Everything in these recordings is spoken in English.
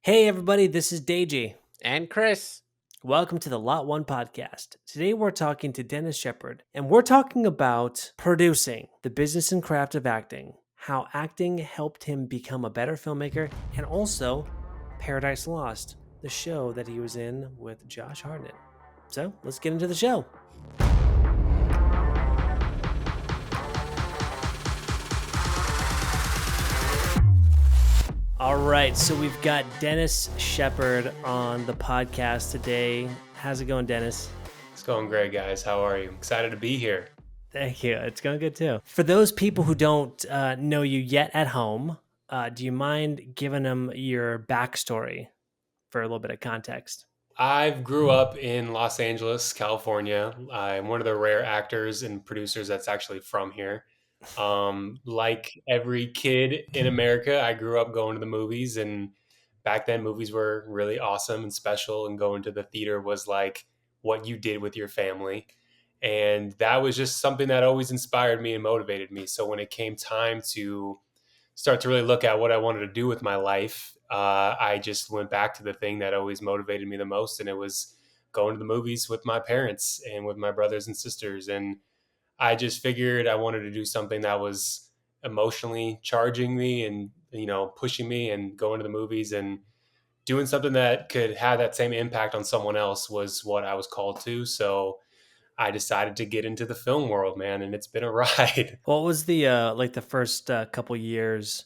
Hey everybody, this is Deji. And Chris. Welcome to the Lot 1 podcast. Today we're talking to Denis Shepherd, and we're talking about producing, the business and craft of acting, how acting helped him become a better filmmaker, and also Paradise Lost, the show that he was in with Josh Hartnett. So let's get into the show. All right, so we've got Denis Shepherd on the podcast today. How's it going, Denis? It's going great, guys. How are you? Excited to be here. Thank you. It's going good too. For those people who don't know you yet at home, do you mind giving them your backstory for a little bit of context? I grew up in Los Angeles, California. I'm one of the rare actors and producers that's actually from here. Like every kid in America, I grew up going to the movies, and back then movies were really awesome and special, and going to the theater was like what you did with your family. And that was just something that always inspired me and motivated me. So when it came time to start to really look at what I wanted to do with my life, I just went back to the thing that always motivated me the most, and it was going to the movies with my parents and with my brothers and sisters. And I just figured I wanted to do something that was emotionally charging me and pushing me, and going to the movies and doing something that could have that same impact on someone else was what I was called to. So I decided to get into the film world, man, and it's been a ride. What was the the first couple years,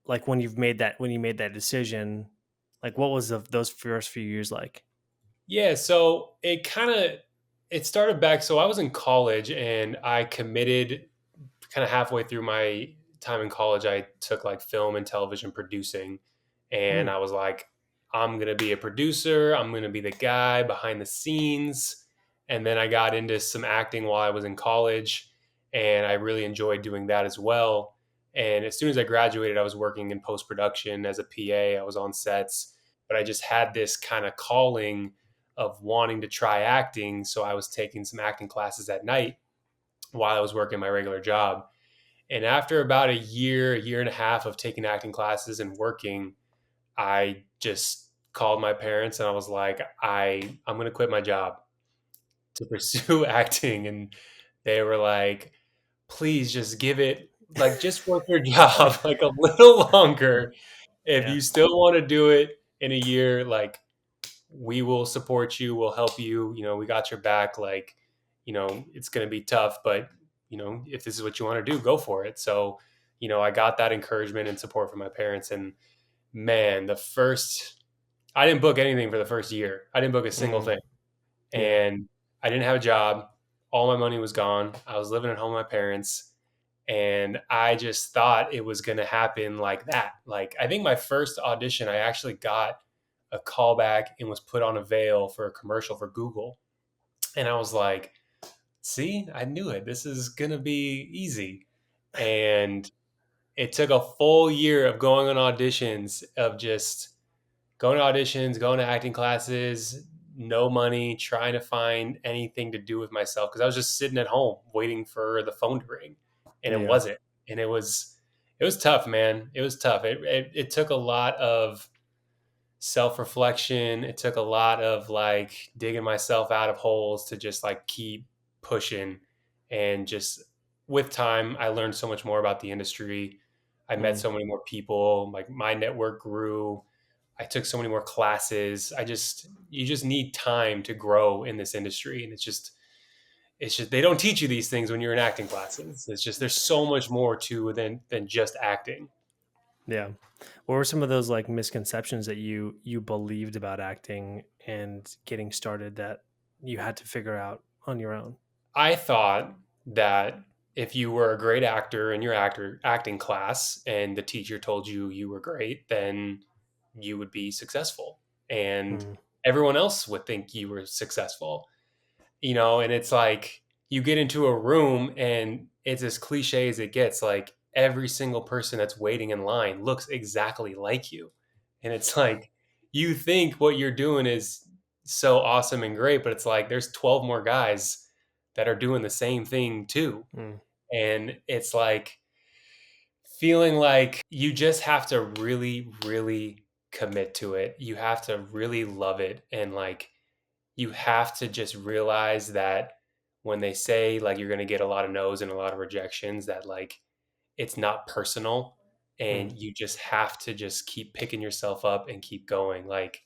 like when you made that decision, like what was those first few years like? Yeah, so it started back. So I was in college and I committed kind of halfway through my time in college. I took like film and television producing, and Hmm. I was like, I'm gonna be a producer. I'm gonna be the guy behind the scenes. And then I got into some acting while I was in college, and I really enjoyed doing that as well. And as soon as I graduated, I was working in post production as a PA. I was on sets, but I just had this kind of calling of wanting to try acting. So I was taking some acting classes at night while I was working my regular job. And after about a year and a half of taking acting classes and working, I just called my parents and I was like, I'm going to quit my job to pursue acting. And they were like, please just give it, like, just work your job like a little longer. If Yeah. you still want to do it in a year, like, we will support you, we'll help you, we got your back. Like, it's going to be tough, but if this is what you want to do, go for it. So I got that encouragement and support from my parents. And man, I didn't book anything for the first year. I didn't book a single Mm, thing, yeah. and I didn't have a job. All my money was gone. I was living at home with my parents, and I just thought it was going to happen like that. Like, I think my first audition, I actually got a callback and was put on a veil for a commercial for Google. And I was like, see, I knew it. This is going to be easy. And it took a full year of going on auditions, of just going to auditions, going to acting classes, no money, trying to find anything to do with myself, because I was just sitting at home waiting for the phone to ring, and it Yeah. wasn't. And it was tough, man. It was tough. It took a lot of self reflection. It took a lot of like digging myself out of holes to just like keep pushing. And just with time, I learned so much more about the industry. I met Mm. so many more people. Like, my network grew. I took so many more classes. You just need time to grow in this industry. And it's just, they don't teach you these things when you're in acting classes. It's just, there's so much more to than just acting. Yeah. What were some of those like misconceptions that you believed about acting and getting started that you had to figure out on your own? I thought that if you were a great actor in your acting class and the teacher told you you were great, then you would be successful, and Mm. everyone else would think you were successful. And it's like, you get into a room and it's as cliche as it gets. Like, every single person that's waiting in line looks exactly like you. And it's like, you think what you're doing is so awesome and great, but it's like there's 12 more guys that are doing the same thing too. Mm. And it's like feeling like you just have to really, really commit to it. You have to really love it. And like, you have to just realize that when they say like you're going to get a lot of no's and a lot of rejections, that like it's not personal, Mm. and you just have to just keep picking yourself up and keep going. Like,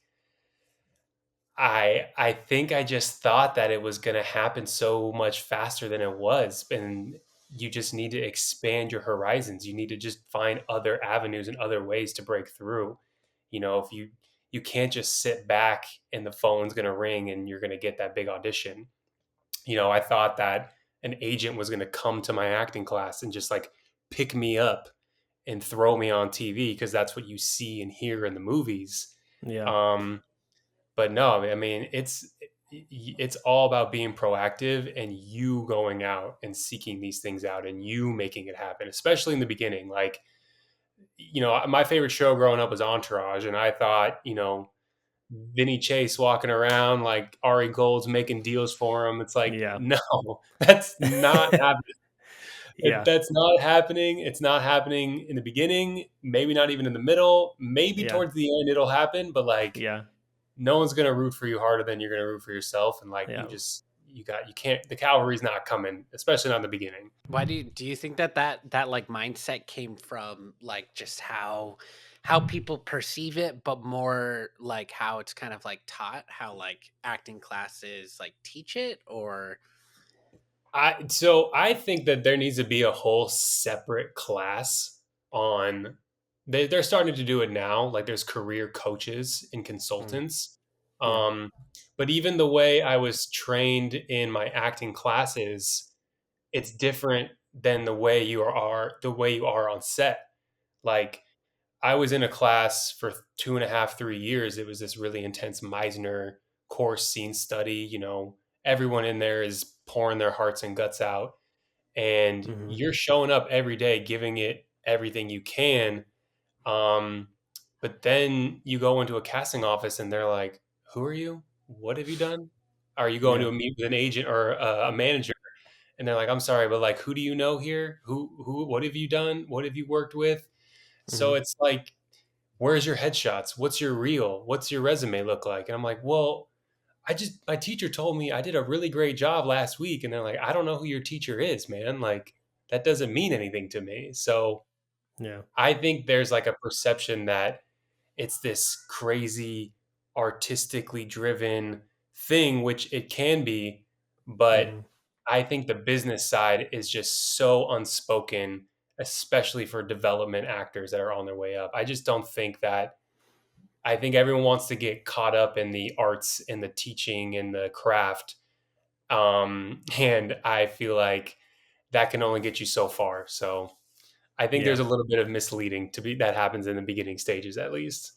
I think I just thought that it was going to happen so much faster than it was, and you just need to expand your horizons. You need to just find other avenues and other ways to break through. If you can't just sit back and the phone's going to ring and you're going to get that big audition. I thought that an agent was going to come to my acting class and just like pick me up and throw me on TV, because that's what you see and hear in the movies. Yeah. Um, but no, I mean, it's all about being proactive and you going out and seeking these things out and you making it happen, especially in the beginning. Like, my favorite show growing up was Entourage, and I thought, Vinny Chase walking around like Ari Gold's making deals for him. It's like, Yeah. no, that's not happening. Yeah. That's not happening. It's not happening in the beginning, maybe not even in the middle, maybe Yeah. towards the end it'll happen, but like, Yeah. no one's going to root for you harder than you're going to root for yourself. And like, Yeah. you can't, the cavalry's not coming, especially not in the beginning. Why do you think that like mindset came from, like, just how people perceive it, but more like how it's kind of like taught, how like acting classes like teach it, or So I think that there needs to be a whole separate class on. They're starting to do it now. Like, there's career coaches and Mm. consultants. Yeah. Um, but even the way I was trained in my acting classes, it's different than the way you are on set. Like, I was in a class for 2.5, 3 years. It was this really intense Meisner course, scene study. Everyone in there is pouring their hearts and guts out, and Hmm. you're showing up every day, giving it everything you can. Um, but then you go into a casting office, and they're like, "Who are you? What have you done? Are you going Yeah. to meet with an agent or a manager?" And they're like, "I'm sorry, but like, who do you know here? What have you done? What have you worked with?" So Hmm. it's like, where's your headshots? What's your reel? What's your resume look like? And I'm like, well, my teacher told me I did a really great job last week. And they're like, I don't know who your teacher is, man. Like, that doesn't mean anything to me. So Yeah. I think there's like a perception that it's this crazy, artistically driven thing, which it can be. But Hmm. I think the business side is just so unspoken, especially for development actors that are on their way up. I just don't think that. I think everyone wants to get caught up in the arts and the teaching and the craft. And I feel like that can only get you so far. So I think Yeah. there's a little bit of misleading that happens in the beginning stages, at least.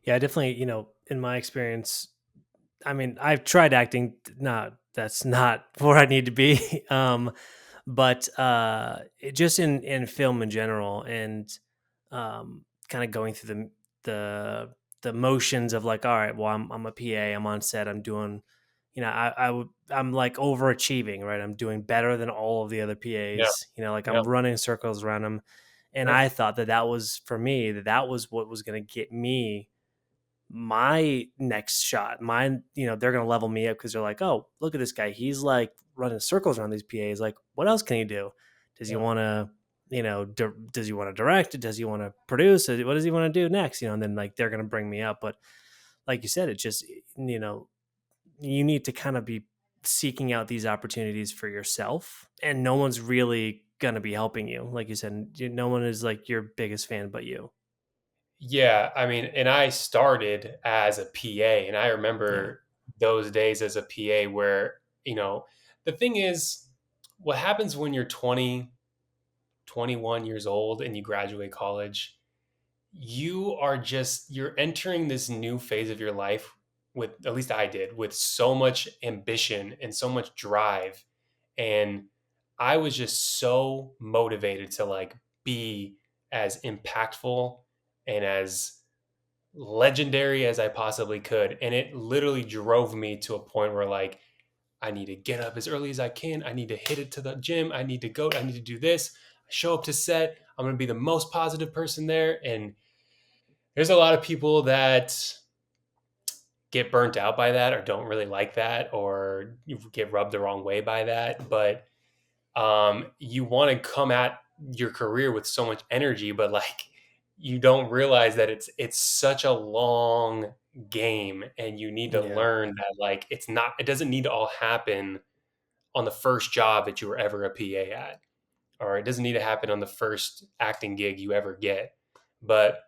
Yeah. Definitely. In my experience, I mean, I've tried acting. Not that's not where I need to be. But just in film in general, and kind of going through the the motions of like, all right, well, I'm a PA, I'm on set, I'm doing, I'm like overachieving, right? I'm doing better than all of the other Yeah. PAs. Like Yeah. I'm running circles around them, and Yeah. I thought that was for me, that was what was going to get me my next shot. Mine, they're going to level me up because they're like, oh, look at this guy. He's like running circles around these PAs. Like, what else can he do? Does he Yeah. want to, does he want to direct? Does he want to produce? What does he want to do next? And then like they're going to bring me up. But like you said, it just, you need to kind of be seeking out these opportunities for yourself, and no one's really going to be helping you. Like you said, no one is like your biggest fan but you. Yeah, I mean, and I started as a PA, and I Yeah. remember those days as a PA where, the thing is, what happens when you're 20, 21 years old and you graduate college, you're entering this new phase of your life with, at least I did, with so much ambition and so much drive. And I was just so motivated to like be as impactful and as legendary as I possibly could. And it literally drove me to a point where like, I need to get up as early as I can. I need to hit it to the gym. I need to go. I need to do this. I show up to set. I'm going to be the most positive person there. And there's a lot of people that get burnt out by that or don't really like that or you get rubbed the wrong way by that. But you want to come at your career with so much energy, but like you don't realize that it's such a long game, and you need to Yeah. learn that like it doesn't need to all happen on the first job that you were ever a PA at, or it doesn't need to happen on the first acting gig you ever get. But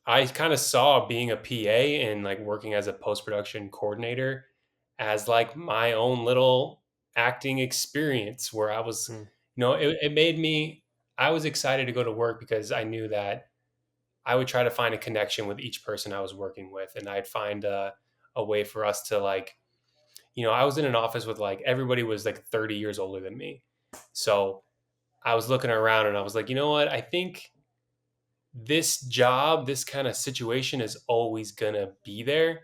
I kind of saw being a PA and like working as a post production coordinator as like my own little acting experience where I was, Mm. it made me, I was excited to go to work because I knew that I would try to find a connection with each person I was working with. And I'd find a way for us to like, I was in an office with like, everybody was like 30 years older than me. So I was looking around and I was like, you know what? I think this job, this kind of situation is always going to be there.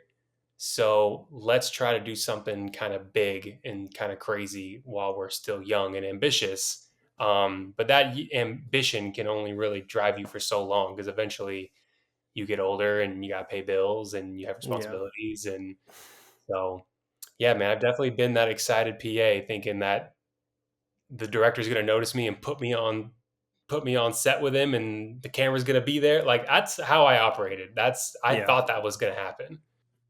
So let's try to do something kind of big and kind of crazy while we're still young and ambitious. But that ambition can only really drive you for so long because eventually you get older and you got to pay bills and you have Yeah. responsibilities. And so, yeah, man, I've definitely been that excited PA thinking that the director's going to notice me and put me on set with him and the camera's going to be there. Like that's how I operated. I Yeah. thought that was going to happen.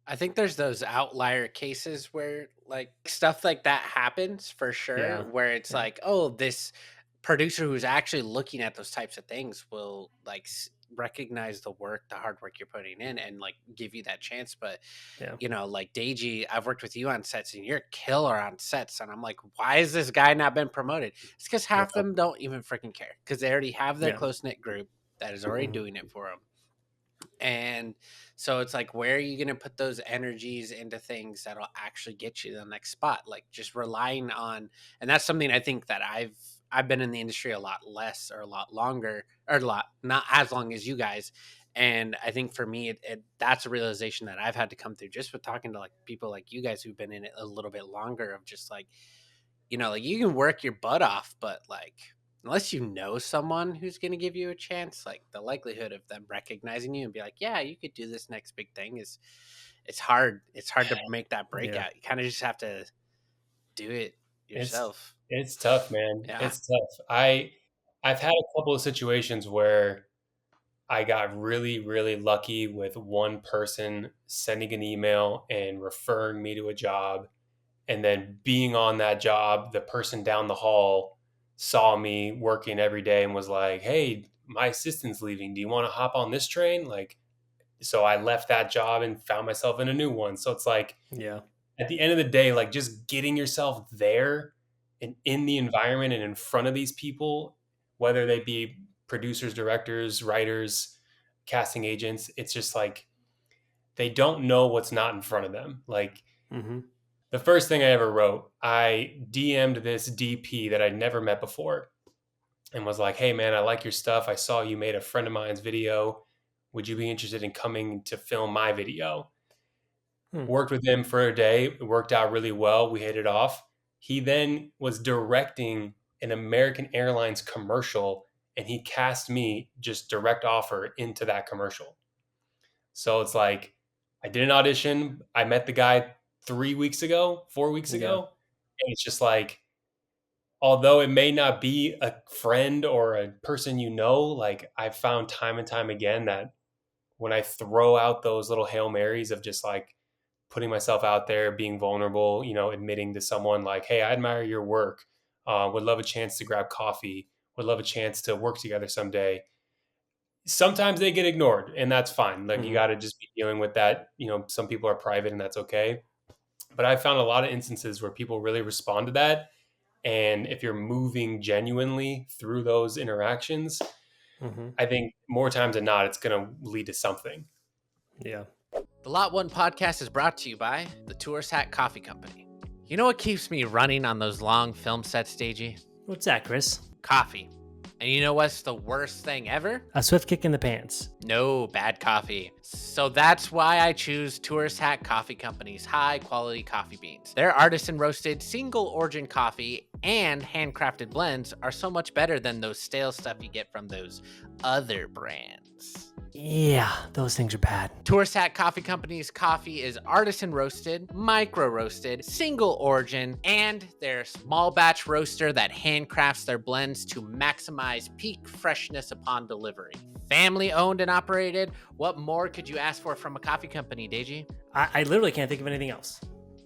I think there's those outlier cases where like stuff like that happens for sure, Yeah. where it's Yeah. like, oh, this producer who's actually looking at those types of things will like recognize the work, the hard work you're putting in and like give you that chance. But, Yeah. like Deji, I've worked with you on sets and you're a killer on sets. And I'm like, why has this guy not been promoted? It's because half of them don't even freaking care because they already have their Yeah. close knit group that is already Mhm. doing it for them. And so it's like, where are you going to put those energies into things that'll actually get you to the next spot? Like just relying on, and that's something I think that I've been in the industry a lot less or a lot longer or a lot, not as long as you guys. And I think for me, that's a realization that I've had to come through just with talking to like people like you guys who've been in it a little bit longer of just like, like you can work your butt off, but like unless you know someone who's going to give you a chance, like the likelihood of them recognizing you and be like, yeah, you could do this next big thing is it's hard. It's hard to make that Yeah. breakout. You kind of just have to do it yourself. It's tough, man. Yeah. It's tough. I've had a couple of situations where I got really, really lucky with one person sending an email and referring me to a job. And then being on that job, the person down the hall saw me working every day and was like, hey, my assistant's leaving. Do you want to hop on this train? Like, so I left that job and found myself in a new one. So it's like, Yeah. at the end of the day, like just getting yourself there and in the environment and in front of these people, whether they be producers, directors, writers, casting agents, it's just like they don't know what's not in front of them. Like Mm-hmm. the first thing I ever wrote, I DM'd this DP that I'd never met before and was like, hey man, I like your stuff. I saw you made a friend of mine's video. Would you be interested in coming to film my video? Worked with him for a day. It worked out really well. We hit it off. He then was directing an American Airlines commercial and he cast me just direct offer into that commercial. So it's like I did an audition. I met the guy 3 weeks ago, 4 weeks ago. And it's just like, although it may not be a friend or a person like I've found time and time again that when I throw out those little Hail Marys of just like putting myself out there, being vulnerable, admitting to someone like, hey, I admire your work. Would love a chance to grab coffee. Would love a chance to work together someday. Sometimes they get ignored and that's fine. Like you got to just be dealing with that. Some people are private and that's okay. But I found a lot of instances where people really respond to that. And if you're moving genuinely through those interactions, I think more times than not, it's going to lead to something. Yeah. The Lot 1 podcast is brought to you by the Tourist Hat Coffee Company. You know what keeps me running on those long film sets, Stagey? What's that, Chris? Coffee. And you know what's the worst thing ever? A swift kick in the pants. No, bad coffee. So that's why I choose Tourist Hat Coffee Company's high quality coffee beans. Their artisan roasted single origin coffee and handcrafted blends are so much better than those stale stuff you get from those other brands. beans. Yeah, those things are bad. Tourist Hat Coffee Company's coffee is artisan roasted, micro roasted, single origin, and their small batch roaster that handcrafts their blends to maximize peak freshness upon delivery. Family owned and operated. What more could you ask for from a coffee company, Deji? I literally can't think of anything else.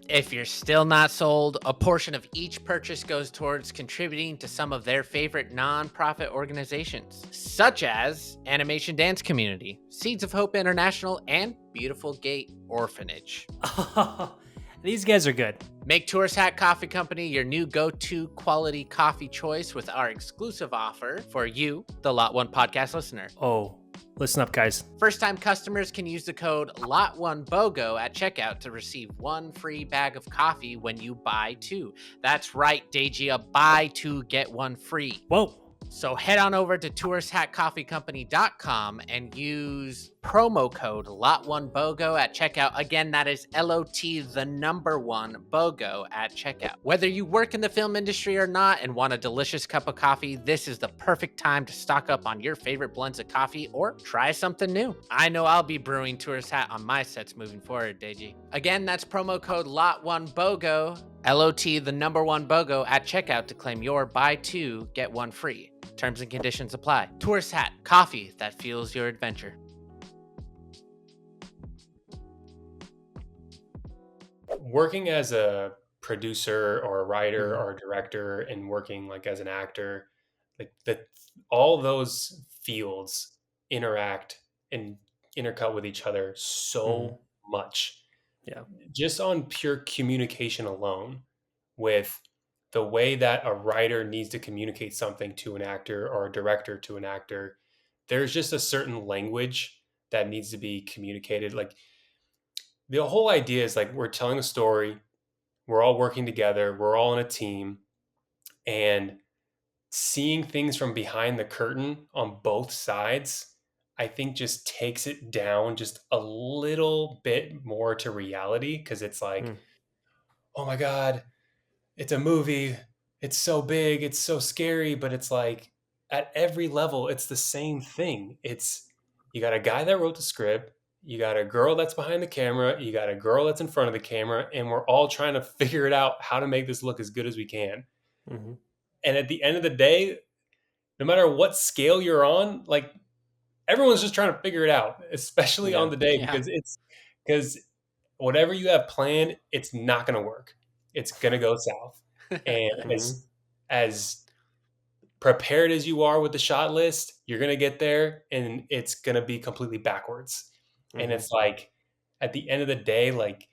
If you're still not sold, a portion of each purchase goes towards contributing to some of their favorite nonprofit organizations, such as Animation Dance Community, Seeds of Hope International, and Beautiful Gate Orphanage. These guys are good. Make Tourist Hat Coffee Company your new go-to quality coffee choice with our exclusive offer for you, the Lot 1 podcast listener. Oh, listen up, guys. First-time customers can use the code LOT1BOGO at checkout to receive 1 free bag of coffee when you buy 2. That's right, Deji, buy 2, get 1 free. Whoa. So head on over to touristhatcoffeecompany.com and use promo code LOT1BOGO at checkout. Again, that is LOT1 BOGO at checkout. Whether you work in the film industry or not and want a delicious cup of coffee, this is the perfect time to stock up on your favorite blends of coffee or try something new. I know I'll be brewing Tourist Hat on my sets moving forward, Deji. Again, that's promo code LOT1 BOGO, LOT1 BOGO at checkout to claim your buy 2, get 1 free. Terms and conditions apply. Tourist Hat, coffee that fuels your adventure. Working as a producer or a writer or a director and working like as an actor, like all those fields interact and intercut with each other so much. Yeah. Just on pure communication alone, with the way that a writer needs to communicate something to an actor or a director to an actor, there's just a certain language that needs to be communicated. Like the whole idea is like we're telling a story, we're all working together, we're all in a team, and seeing things from behind the curtain on both sides, I think just takes it down just a little bit more to reality, because it's like, oh my God, it's a movie. It's so big. It's so scary. But it's like at every level, it's the same thing. It's you got a guy that wrote the script. You got a girl that's behind the camera. You got a girl that's in front of the camera. And we're all trying to figure it out how to make this look as good as we can. Mm-hmm. And at the end of the day, no matter what scale you're on, like everyone's just trying to figure it out, especially on the day, because whatever you have planned, it's not going to work. It's going to go south. And as prepared as you are with the shot list, you're going to get there and it's going to be completely backwards. And it's like, at the end of the day, like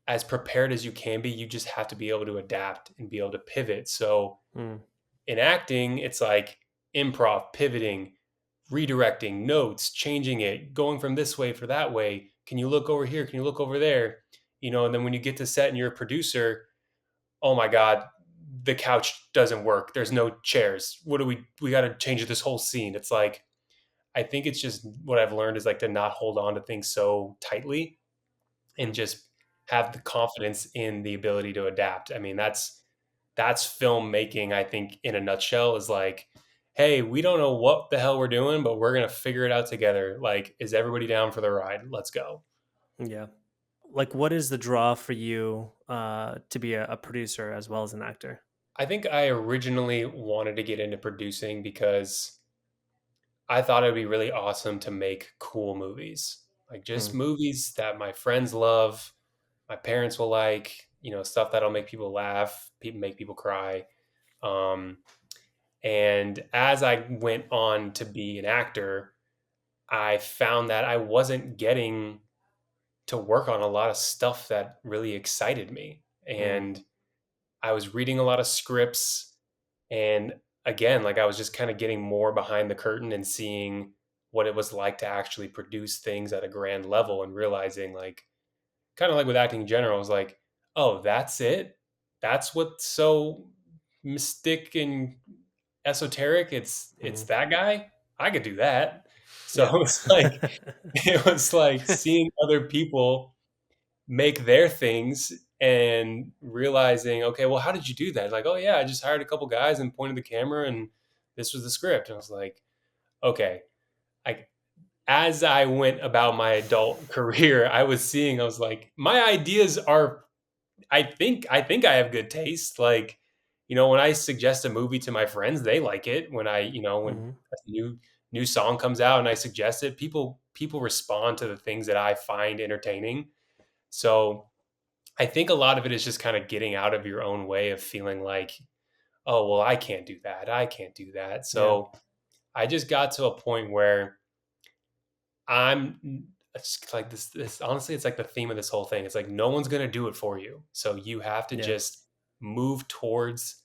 as prepared as you can be, you just have to be able to adapt and be able to pivot. So in acting, it's like improv, pivoting, redirecting, notes, changing it, going from this way for that way. Can you look over here? Can you look over there? You know, and then when you get to set and you're a producer, oh my God, the couch doesn't work. There's no chairs. What do we got to change this whole scene. It's like, I think it's just what I've learned is like to not hold on to things so tightly and just have the confidence in the ability to adapt. I mean, that's filmmaking, I think, in a nutshell, is like, hey, we don't know what the hell we're doing, but we're going to figure it out together. Like, is everybody down for the ride? Let's go. Yeah. Like, what is the draw for you to be a producer as well as an actor? I think I originally wanted to get into producing because I thought it'd be really awesome to make cool movies, like just movies that my friends love, my parents will like, you know, stuff that'll make people laugh, make people cry. And as I went on to be an actor, I found that I wasn't getting to work on a lot of stuff that really excited me. And I was reading a lot of scripts. And again, like I was just kind of getting more behind the curtain and seeing what it was like to actually produce things at a grand level and realizing, like, kind of like with acting in general, I was like, oh, that's it? That's what's so mystic and esoteric? It's that guy? I could do that. So it was like seeing other people make their things and realizing, okay, well, how did you do that? Like, oh yeah, I just hired a couple guys and pointed the camera and this was the script. And I was like, okay, as I went about my adult career, I was like, my ideas are, I think I have good taste. Like, when I suggest a movie to my friends, they like it. When Mm-hmm. a new song comes out and I suggest it, people respond to the things that I find entertaining. So I think a lot of it is just kind of getting out of your own way of feeling like, oh, well, I can't do that. I can't do that. Yeah. So I just got to a point where it's like this honestly, it's like the theme of this whole thing. It's like no one's going to do it for you. So you have to Yeah. just move towards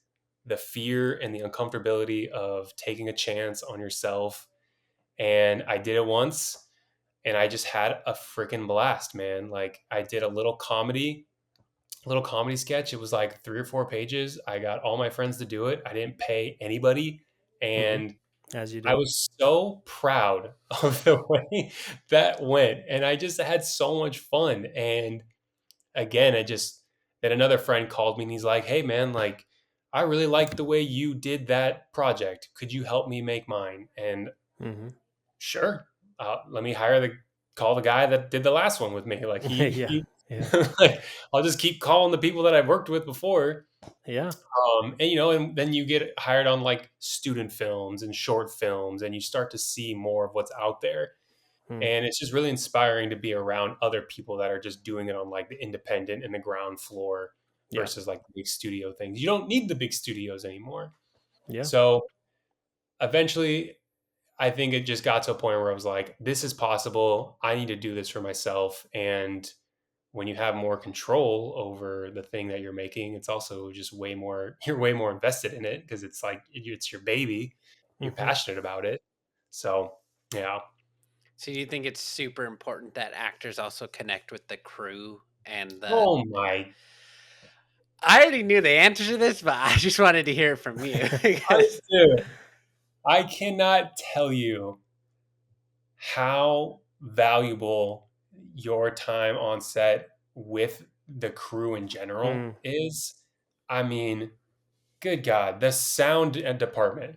the fear and the uncomfortability of taking a chance on yourself. And I did it once and I just had a freaking blast, man. Like I did a little comedy sketch. It was like 3 or 4 pages. I got all my friends to do it. I didn't pay anybody. Mm-hmm. And As you I do. was so proud of the way that went. And I just had so much fun. And again, then another friend called me and he's like, hey, man, like, I really like the way you did that project. Could you help me make mine? And Mm-hmm. sure, let me call the guy that did the last one with me. Like, Yeah. Yeah. like, I'll just keep calling the people that I've worked with before. Yeah. And then you get hired on like student films and short films, and you start to see more of what's out there. Mm. And it's just really inspiring to be around other people that are just doing it on like the independent and the ground floor Yeah. versus like the big studio things. You don't need the big studios anymore. Yeah. So eventually, I think it just got to a point where I was like, this is possible. I need to do this for myself. And when you have more control over the thing that you're making, it's also just you're way more invested in it because it's like, it's your baby. You're Mm-hmm. passionate about it. So, yeah. So do you think it's super important that actors also connect with the crew and the Oh my. I already knew the answer to this, but I just wanted to hear it from you because Dude, I cannot tell you how valuable your time on set with the crew in general Mm. is. I mean, good God, the sound department.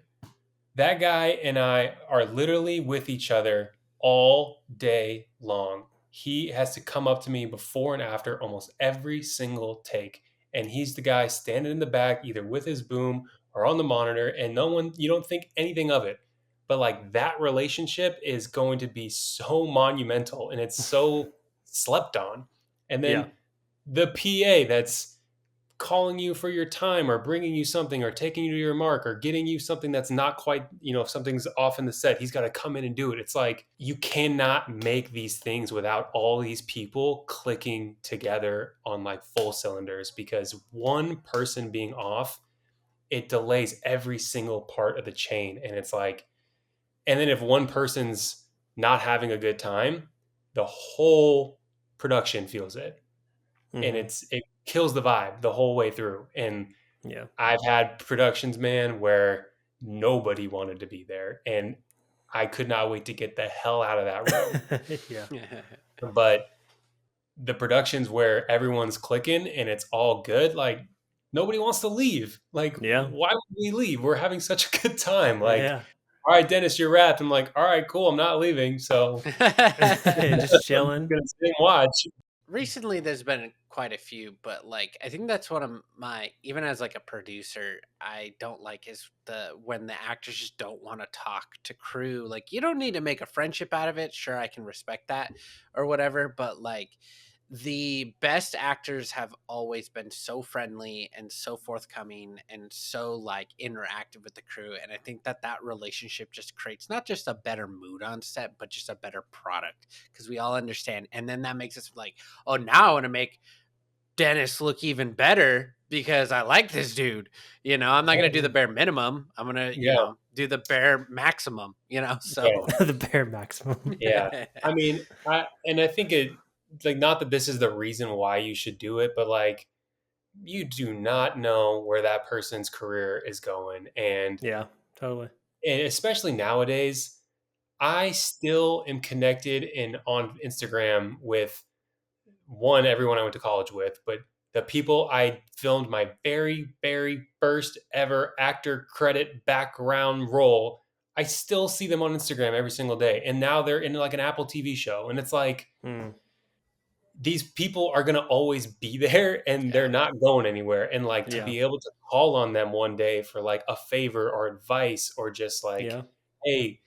That guy and I are literally with each other all day long. He has to come up to me before and after almost every single take. And he's the guy standing in the back, either with his boom or on the monitor. And you don't think anything of it. But like that relationship is going to be so monumental and it's so slept on. And Yeah. then the PA that's calling you for your time or bringing you something or taking you to your mark or getting you something that's not quite, if something's off in the set, he's got to come in and do it. It's like you cannot make these things without all these people clicking together on like full cylinders because one person being off, it delays every single part of the chain. And it's like, and then if one person's not having a good time, the whole production feels it and Mm-hmm. it kills the vibe the whole way through. And Yeah. I've had productions, man, where nobody wanted to be there, and I could not wait to get the hell out of that room. Yeah. But the productions where everyone's clicking and it's all good, like nobody wants to leave. Like, Yeah. why would we leave? We're having such a good time. Like, Yeah. all right, Dennis, you're wrapped. I'm like, all right, cool. I'm not leaving. So Just I'm just chilling. gonna sit and watch. recently there's been quite a few, but like I think that's one of my even as like a producer, I don't like is the when the actors just don't want to talk to crew. Like you don't need to make a friendship out of it. Sure, I can respect that or whatever, but like the best actors have always been so friendly and so forthcoming and so like interactive with the crew, and I think that that relationship just creates not just a better mood on set but just a better product because we all understand, and then that makes us like, oh, now I want to make Dennis look even better because I like this dude. I'm not gonna do the bare minimum. I'm gonna, Yeah, do the bare maximum. So yeah, The bare maximum. yeah. I mean, I think like not that this is the reason why you should do it, but like you do not know where that person's career is going. Yeah. Totally. And especially nowadays, I still am connected on Instagram with everyone I went to college with, but the people I filmed my very, very first ever actor credit background role. I still see them on Instagram every single day. And now they're in like an Apple TV show. And it's like, these people are going to always be there and they're not going anywhere. And like to be able to call on them one day for like a favor or advice or just like, hey,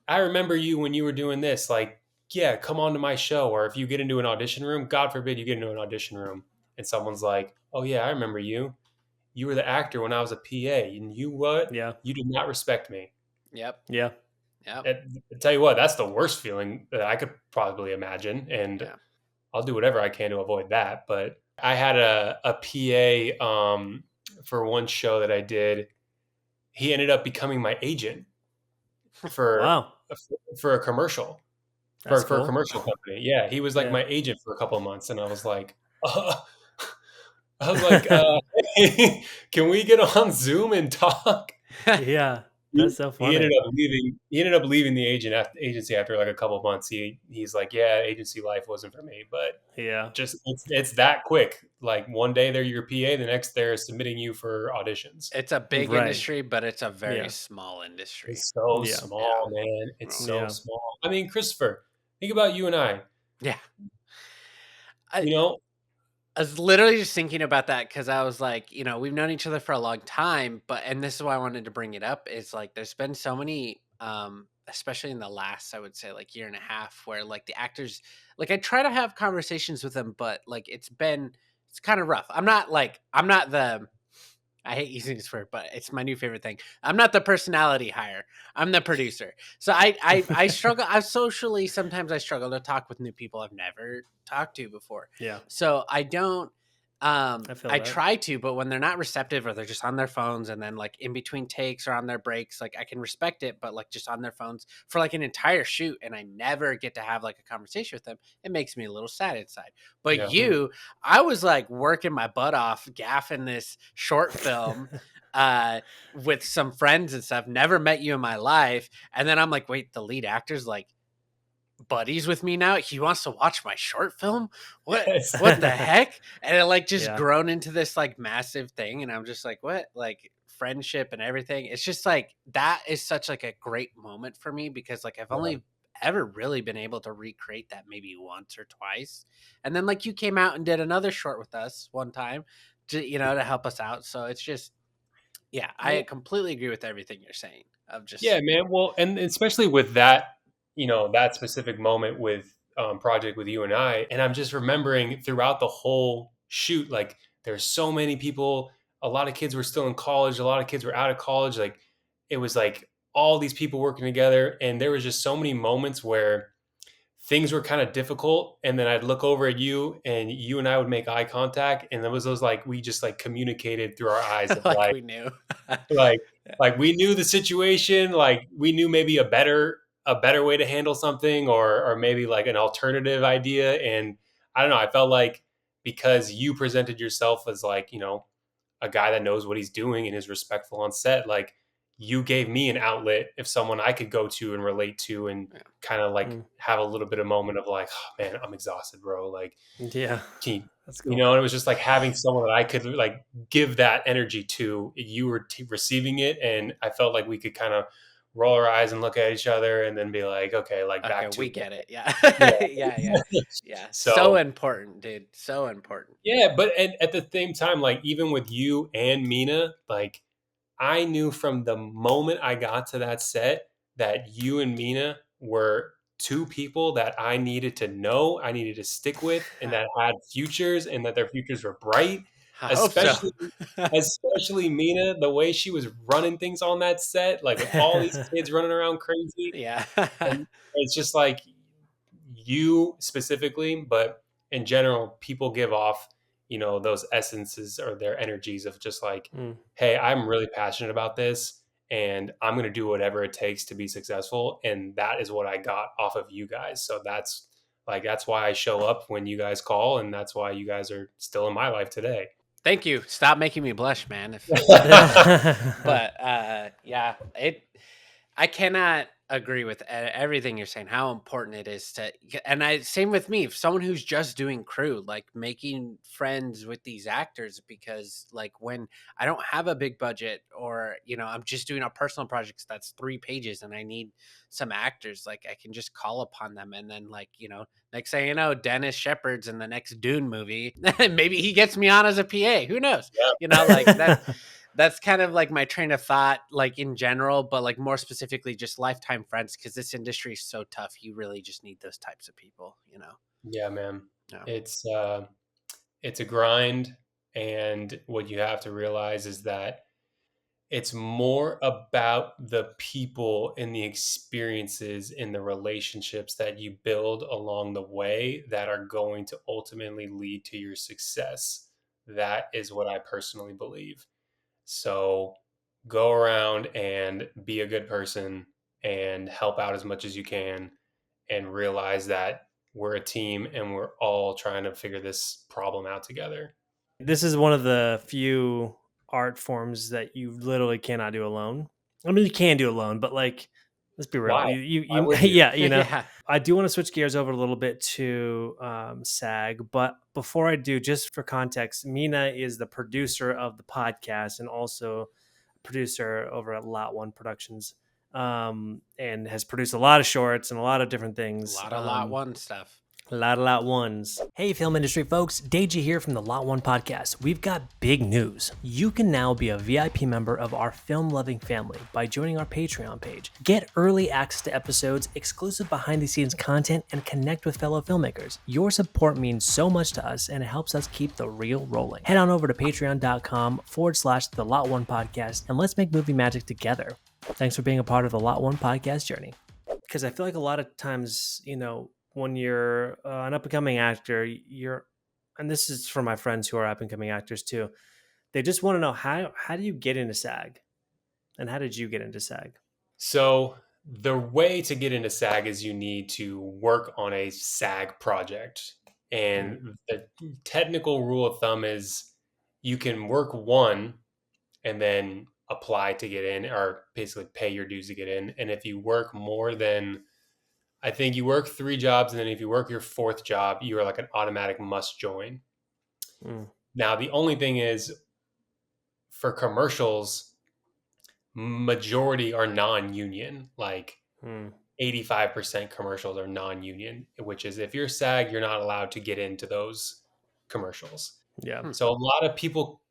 I remember you when you were doing this. Like, yeah, come on to my show. Or if you get into an audition room, God forbid you get into an audition room and someone's like, oh yeah, I remember you. You were the actor when I was a PA. And you what? Yeah. You did not respect me. Yep. Yeah. Yep. I tell you what, that's the worst feeling that I could probably imagine. And I'll do whatever I can to avoid that. But I had a PA for one show that I did. He ended up becoming my agent for a commercial. For a commercial company. Yeah. He was like my agent for a couple of months. And I was like, hey, can we get on Zoom and talk? Yeah. That's so funny. He ended up leaving the agency after like a couple of months. He's like, yeah, agency life wasn't for me, but just it's that quick. Like one day they're your PA, the next they're submitting you for auditions. It's a big industry, but it's a very small industry. It's so small, man. It's so small. I mean, Christopher, think about you and I. Yeah. I was literally just thinking about that because I was like, we've known each other for a long time, and this is why I wanted to bring it up, is like there's been so many, especially in the last, I would say like year and a half, where like the actors, like I try to have conversations with them, but like it's kind of rough. I hate using this word, but it's my new favorite thing. I'm not the personality hire. I'm the producer. So I struggle. Sometimes I struggle to talk with new people I've never talked to before. Yeah. So I don't, I try to, but when they're not receptive or they're just on their phones and then like in between takes or on their breaks, like I can respect it, but like just on their phones for like an entire shoot and I never get to have like a conversation with them, it makes me a little sad inside. But I was like working my butt off, gaffing this short film with some friends and stuff, never met you in my life. And then I'm like, wait, the lead actor's like buddies with me now. He wants to watch my short film. What the heck? And it like just grown into this like massive thing. And I'm just like, what? Like friendship and everything. It's just like, that is such like a great moment for me because like I've only ever really been able to recreate that maybe once or twice. And then like you came out and did another short with us one time to help us out. So it's just, I completely agree with everything you're saying of just, man. Well, and especially with that, that specific moment with project with you and I, and I'm just remembering throughout the whole shoot, like there's so many people, a lot of kids were still in college, a lot of kids were out of college. Like it was like all these people working together. And there was just so many moments where things were kind of difficult. And then I'd look over at you and you and I would make eye contact. And there was those, like, we just like communicated through our eyes. Of, like we knew, like we knew the situation. Like we knew maybe a better way to handle something or maybe like an alternative idea. And I don't know, I felt like because you presented yourself as like, a guy that knows what he's doing and is respectful on set, like you gave me an outlet if someone I could go to and relate to and kind of like have a little bit of moment of like, oh, man, I'm exhausted, bro. Like, that's cool. And it was just like having someone that I could like give that energy to. You were receiving it. And I felt like we could kind of roll our eyes and look at each other and then be like, okay, like back to we get it. Yeah. Yeah. So important, dude. So important. Yeah. But at the same time, like even with you and Mina, like I knew from the moment I got to that set that you and Mina were two people that I needed to know, I needed to stick with, and that had futures and that their futures were bright. Especially Mina, the way she was running things on that set, like with all these kids running around crazy. Yeah. And it's just like you specifically, but in general, people give off, those essences or their energies of just like, hey, I'm really passionate about this and I'm going to do whatever it takes to be successful. And that is what I got off of you guys. So that's why I show up when you guys call. And that's why you guys are still in my life today. Thank you. Stop making me blush, man. But I cannot, agree with everything you're saying, how important it is to, and I same with me, someone who's just doing crew, like making friends with these actors, because like when I don't have a big budget, or I'm just doing a personal project that's 3 pages and I need some actors, like I can just call upon them, and then like next thing you know, Dennis Shepherd's in the next Dune movie. Maybe he gets me on as a PA, who knows? Like that's kind of like my train of thought, like in general, but like more specifically just lifetime friends, because this industry is so tough. You really just need those types of people. Yeah, man. Yeah. It's a grind, and what you have to realize is that it's more about the people and the experiences and the relationships that you build along the way that are going to ultimately lead to your success. That is what I personally believe. So go around and be a good person and help out as much as you can, and realize that we're a team and we're all trying to figure this problem out together. This is one of the few art forms that you literally cannot do alone. I mean, you can do alone, but like, let's be real. Why? Why would you? Yeah, Yeah. I do want to switch gears over a little bit to SAG, but before I do, just for context, Mina is the producer of the podcast and also a producer over at Lot One Productions, and has produced a lot of shorts and a lot of different A things. lot of lot one stuff. A lot ones. Hey, film industry folks, Deji here from the Lot One podcast. We've got big news. You can now be a VIP member of our film loving family by joining our Patreon page. Get early access to episodes, exclusive behind the scenes content, and connect with fellow filmmakers. Your support means so much to us, and it helps us keep the reel rolling. Head on over to patreon.com/the Lot One podcast, and let's make movie magic together. Thanks for being a part of the Lot One podcast journey. Because I feel like a lot of times, when you're an up-and-coming actor, and this is for my friends who are up-and-coming actors too, they just want to know, how do you get into SAG? And how did you get into SAG? So the way to get into SAG is you need to work on a SAG project. And the technical rule of thumb is you can work one and then apply to get in, or basically pay your dues to get in. And if you work more than, I think you work 3 jobs, and then if you work your 4th job, you are like an automatic must join. Mm. Now, the only thing is, for commercials, majority are non-union. Like 85% commercials are non-union, which is, if you're SAG, you're not allowed to get into those commercials. Yeah. So a lot of people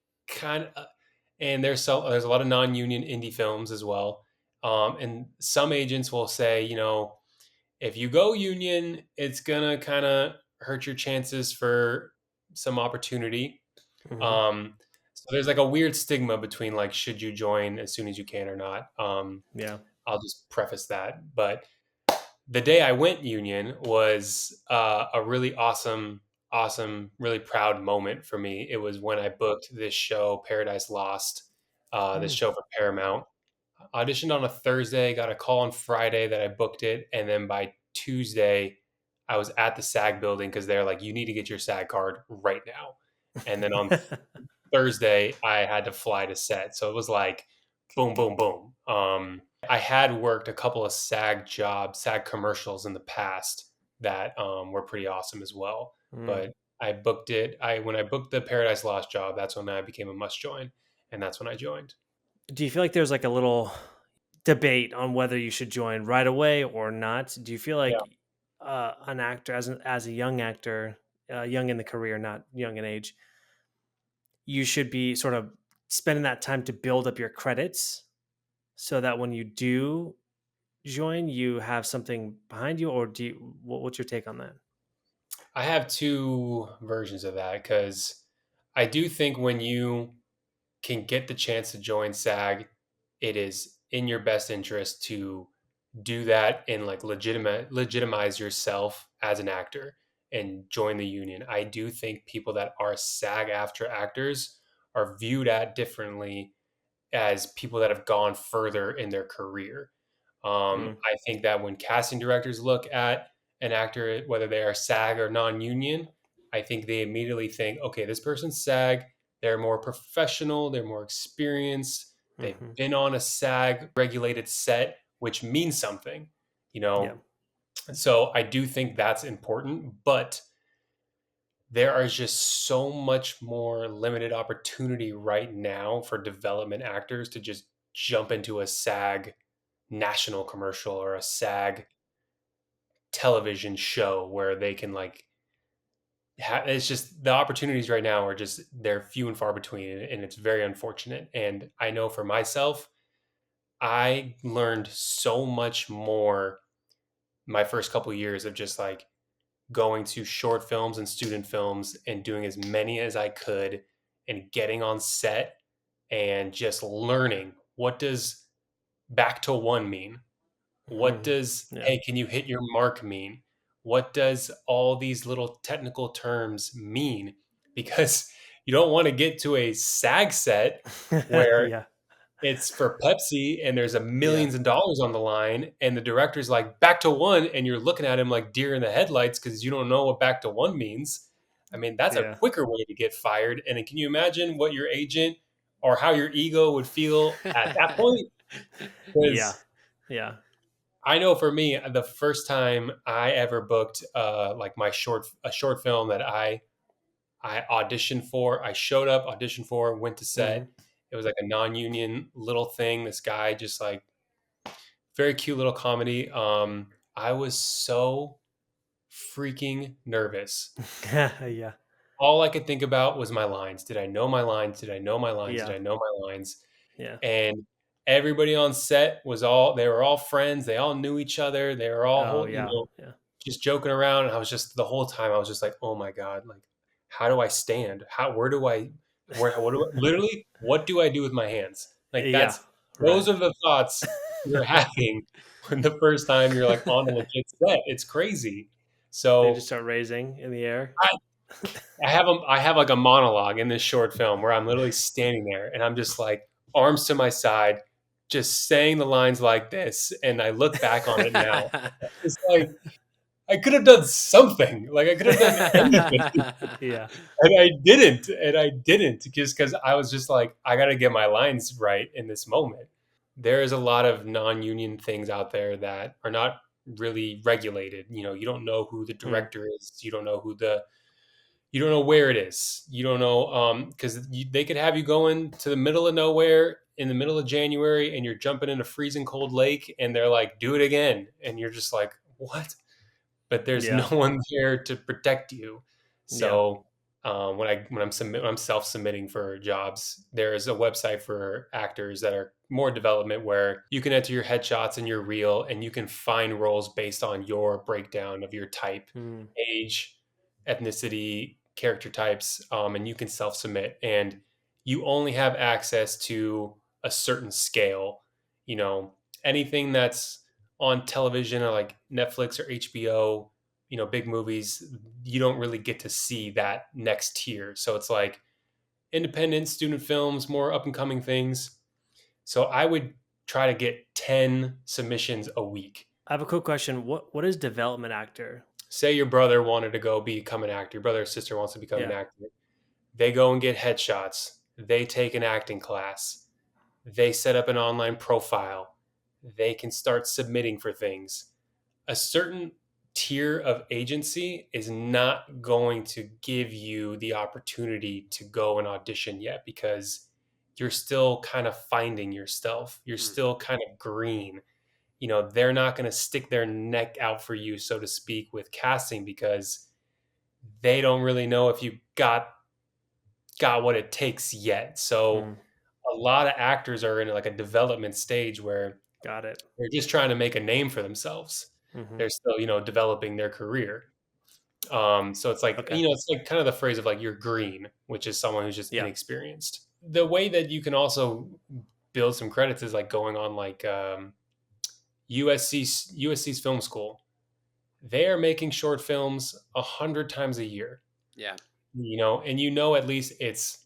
and there's a lot of non-union indie films as well. And some agents will say, if you go union, it's gonna kind of hurt your chances for some opportunity. So there's like a weird stigma between, like, should you join as soon as you can or not. Yeah. I'll just preface that. But the day I went union was a really awesome, really proud moment for me. It was when I booked this show, Paradise Lost, this show for Paramount. Auditioned on a Thursday, got a call on Friday that I booked it, and then by Tuesday, I was at the SAG building because they're like, you need to get your SAG card right now. And then on Thursday, I had to fly to set. So it was like boom, boom, boom. I had worked a couple of SAG commercials in the past that were pretty awesome as well. But I booked it. When I booked the Paradise Lost job, that's when I became a must join, and that's when I joined. Do you feel like there's like a little debate on whether you should join right away or not? Do you feel like an actor, as a young actor, young in the career, not young in age, you should be sort of spending that time to build up your credits so that when you do join, you have something behind you? Or what's your take on that? I have 2 versions of that, because I do think when you can get the chance to join SAG, it is in your best interest to do that and like legitimize yourself as an actor and join the union. I do think people that are SAG-AFTRA actors are viewed at differently as people that have gone further in their career. I think that when casting directors look at an actor, whether they are SAG or non-union, I think they immediately think, okay, this person's SAG, they're more professional, they're more experienced, they've been on a SAG regulated set which means something, you Yeah. know. So I do think that's important, but there is just so much more limited opportunity right now for development actors to just jump into a SAG national commercial or a SAG television show where they can like it's just the opportunities right now are just they're few and far between, and it's very unfortunate. And I know for myself, I learned so much more my first couple of years of just like going to short films and student films and doing as many as I could and getting on set and just learning, what does back to one mean? What does, Yeah. hey, can you hit your mark mean? What does all these little technical terms mean? Because you don't want to get to a SAG set where Yeah. it's for Pepsi and there's a Yeah. millions of dollars on the line and the director's like back to one and you're looking at him like deer in the headlights because you don't know what back to one means. I mean, that's a Yeah. quicker way to get fired. And can you imagine what your agent or how your ego would feel at that point? Yeah. Because Yeah. I know for me, the first time I ever booked like a short film that I auditioned for, I showed up, auditioned for, went to Hmm. set. It was like a non-union little thing. This guy just like very cute little comedy. I was so freaking nervous. Yeah. All I could think about was my lines. Did I know my lines? Did I know my lines? Did Yeah. I know my lines? Yeah. And everybody on set they were all friends. They all knew each other. They were all Oh yeah. Yeah. just joking around. And I was just the whole time I was just like, oh my God, like how do I stand? What do I literally what do I do with my hands? Like Yeah. Right. those are the thoughts you're having when the first time you're like on a legit set. It's crazy. They just So start raising in the air. I I have like a monologue in this short film where I'm literally standing there and I'm just like arms to my side, just saying the lines like this. And I look back on it now. It's like I could have done something. Like I could have done anything. Yeah. And I didn't just because I was just like, I got to get my lines right in this moment. There is a lot of non-union things out there that are not really regulated. You know, you don't know who the Mm. director is. You don't know where it is. You don't know because they could have you going to the middle of nowhere in the middle of January and you're jumping in a freezing cold lake and they're like, do it again. And you're just like, what? But there's no Yeah. one there to protect you. Yeah. So when I'm self submitting for jobs, there is a website for actors that are more development where you can enter your headshots and your reel, and you can find roles based on your breakdown of your type, Mm. age, ethnicity, character types, and you can self submit, and you only have access to a certain scale. You know, anything that's on television or like Netflix or HBO, you know, big movies, you don't really get to see that next tier. So it's like independent student films, more up and coming things. So I would try to get 10 submissions a week. I have a quick question. What is development actor? Say your brother wanted to go become an actor, your brother or sister wants to become an Yeah. actor. They go and get headshots. They take an acting class. They set up an online profile. They can start submitting for things. A certain tier of agency is not going to give you the opportunity to go and audition yet because you're still kind of finding yourself. You're Mm. still kind of green. You know, they're not going to stick their neck out for you, so to speak, with casting because they don't really know if you got what it takes yet. So Mm. a lot of actors are in like a development stage where Got it. they're just trying to make a name for themselves. Hmm. They're still, you know, developing their career. So it's like, Okay. you know, it's like kind of the phrase of like you're green, which is someone who's just Yeah. inexperienced. The way that you can also build some credits is like going on like USC's film school. They are making short films 100 times a year, Yeah. you know, and you know at least it's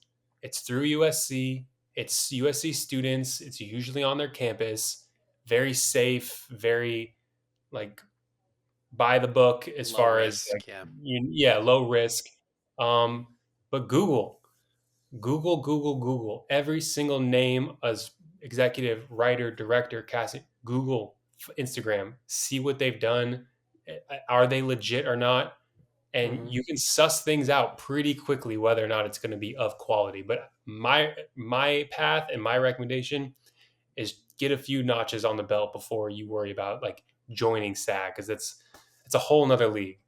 through USC, it's USC students, it's usually on their campus, very safe, very like by the book as Low far as like risk. Yeah. yeah, low risk. Um, but Google every single name as executive, writer, director, casting. Google Instagram, see what they've done. Are they legit or not? And Mhm. you can suss things out pretty quickly whether or not it's going to be of quality. But my path and my recommendation is get a few notches on the belt before you worry about like joining SAG, because it's a whole nother league.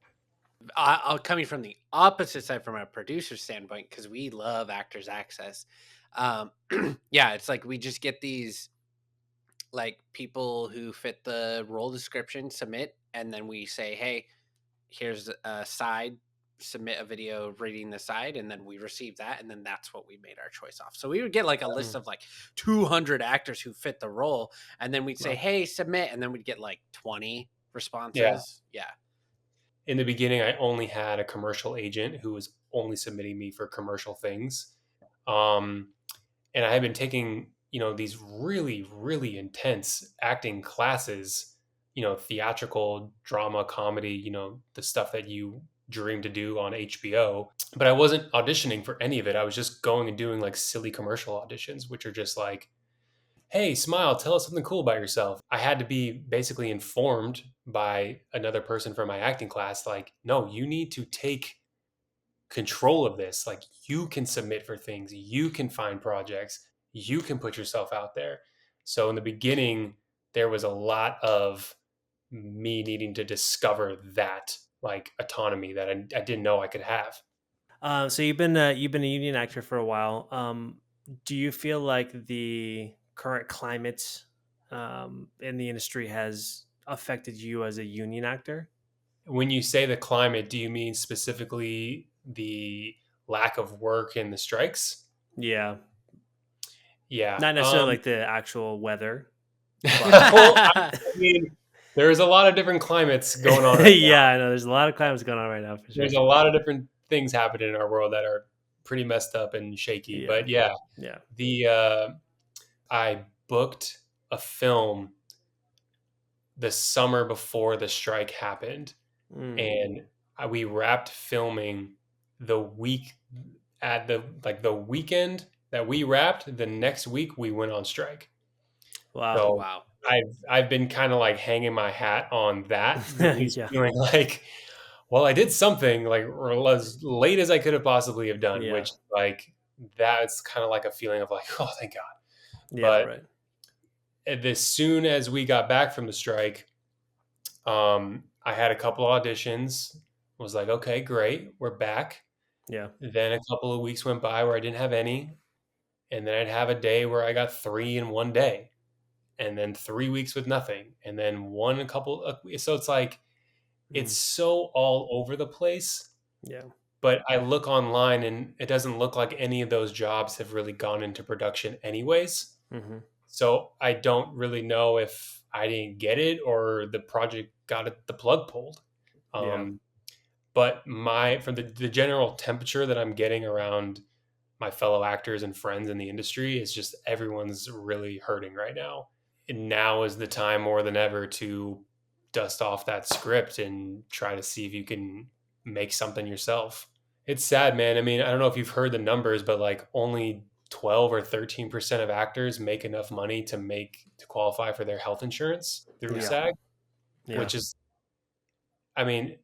Coming from the opposite side, from a producer standpoint, because we love Actors Access. Yeah, it's like we just get these like people who fit the role description submit, and then we say, hey, here's a side, submit a video reading the side, and then we receive that, and then that's what we made our choice off. So we would get like a list Mm. of like 200 actors who fit the role, and then we'd say, Wow. hey, submit, and then we'd get like 20 Yeah. responses. Yeah. In the beginning, I only had a commercial agent who was only submitting me for commercial things. Um, and I had been taking, these really, really intense acting classes, theatrical, drama, comedy, the stuff that you dream to do on HBO. But I wasn't auditioning for any of it. I was just going and doing like silly commercial auditions, which are just like, hey, smile, tell us something cool about yourself. I had to be basically informed by another person from my acting class, like, no, you need to take control of this. Like, you can submit for things, you can find projects, you can put yourself out there. So in the beginning, there was a lot of me needing to discover that like autonomy that I didn't know I could have. So you've been a union actor for a while. Do you feel like the current climate in the industry has affected you as a union actor? When you say the climate, do you mean specifically the lack of work and the strikes? Yeah, Yeah. not necessarily like the actual weather, but Well, I mean, there's a lot of different climates going on right now. yeah, I know there's a lot of climates going on right now for sure. There's a lot of different things happening in our world that are pretty messed up and shaky. Yeah, But yeah, yeah. the I booked a film the summer before the strike happened, Mm. and we wrapped filming the week at the weekend that we wrapped. The next week we went on strike. Wow. So Wow. I've been kind of like hanging my hat on that, at least Yeah, feeling like, well, I did something like as late as I could have possibly have done, yeah, which like that's kind of like a feeling of like, oh, thank God. yeah. But Right. as soon as we got back from the strike, I had a couple auditions. Was like, okay, great, we're back. Yeah. Then a couple of weeks went by where I didn't have any, and then I'd have a day where I got 3 in one day, and then 3 weeks with nothing, and then one a couple of, so it's like it's Mm. so all over the place. Yeah. But I look online and it doesn't look like any of those jobs have really gone into production anyways. Hmm. So I don't really know if I didn't get it or the project got the plug pulled. Yeah. Um, but from the general temperature that I'm getting around my fellow actors and friends in the industry is just everyone's really hurting right now. And now is the time more than ever to dust off that script and try to see if you can make something yourself. It's sad, man. I mean, I don't know if you've heard the numbers, but like only 12 or 13% of actors make enough money to qualify for their health insurance through Yeah. SAG, Yeah. which is, I mean,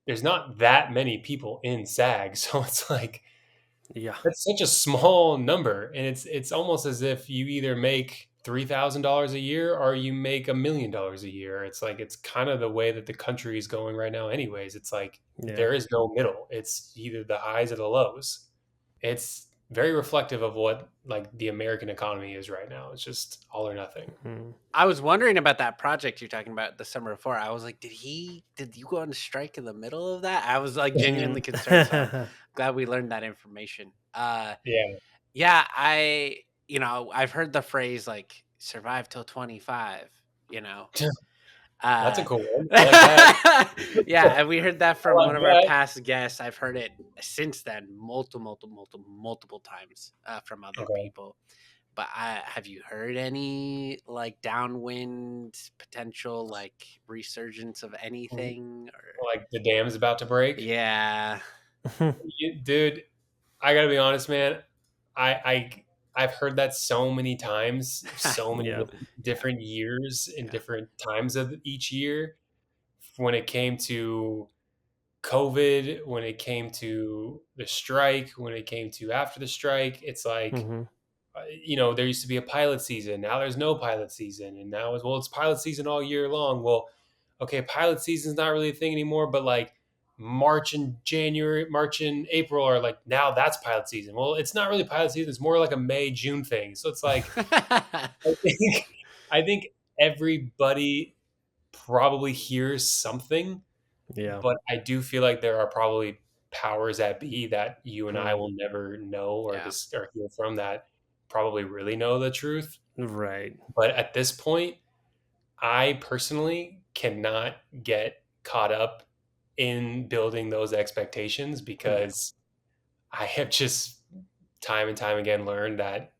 there's not that many people in SAG, so it's like Yeah. that's such a small number, and it's almost as if you either make $3,000 a year or you make $1 million a year. It's like it's kind of the way that the country is going right now. Anyways, it's like Yeah. there is no middle. It's either the highs or the lows. It's very reflective of what like the American economy is right now. It's just all or nothing. Mm. I was wondering about that project you're talking about the summer before. I was like, did you go on strike in the middle of that? I was like genuinely concerned. So I'm glad we learned that information. Yeah, Yeah, I've heard the phrase like survive till 25, you know. that's a Uh cool one. I like that. yeah, and we heard that I from like one of our that. past guests. I've heard it since then multiple times from other Okay. people. But have you heard any like downwind potential like resurgence of anything or Like the dam's about to break. yeah. Dude, I gotta be honest, man. I I've heard that so many times, so many Yeah. different years in Yeah. different times of each year. When it came to COVID, when it came to the strike, when it came to after the strike, it's like, Hmm. there used to be a pilot season. Now there's no pilot season. And now it's pilot season all year long. Well, okay, pilot season's not really a thing anymore, but like March and April are like, now that's pilot season. Well, it's not really pilot season. It's more like a May, June thing. So it's like, I think, I think everybody probably hears something, Yeah. but I do feel like there are probably powers that be that you and I Mm. will never know or Yeah. just or hear from that probably really know the truth. Right. But at this point, I personally cannot get caught up in building those expectations Yeah. because I have just time and time again learned that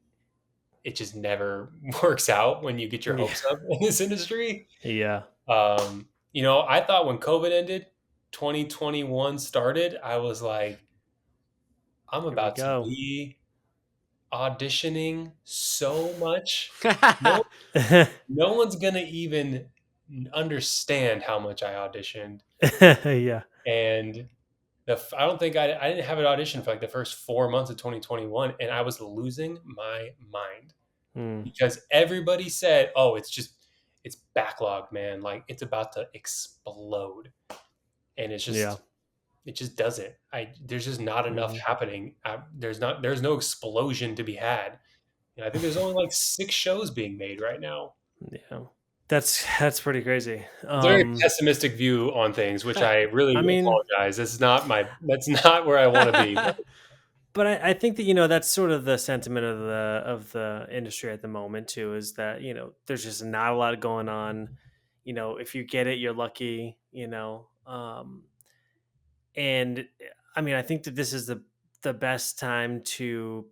it just never works out when you get your Yeah. hopes up in this industry. Yeah. I thought when COVID ended, 2021 started, I was like, I'm Here we about to go. be auditioning so much. No, no one's gonna even understand how much I auditioned. Yeah. And I don't think I didn't have an audition for like the first 4 months of 2021, and I was losing my mind Mm. because everybody said, "Oh, it's backlogged, man. Like it's about to explode," and Yeah. it just doesn't. There's just not enough Hmm. happening. There's no explosion to be had. I think there's only like 6 shows being made right now. Yeah. That's pretty crazy. It's a very pessimistic view on things, which I really I mean, apologize. That's not where I want to be. but I think that that's sort of the sentiment of the industry at the moment too. Is that there's just not a lot going on. If you get it, you're lucky. And I mean, I think that this is the best time to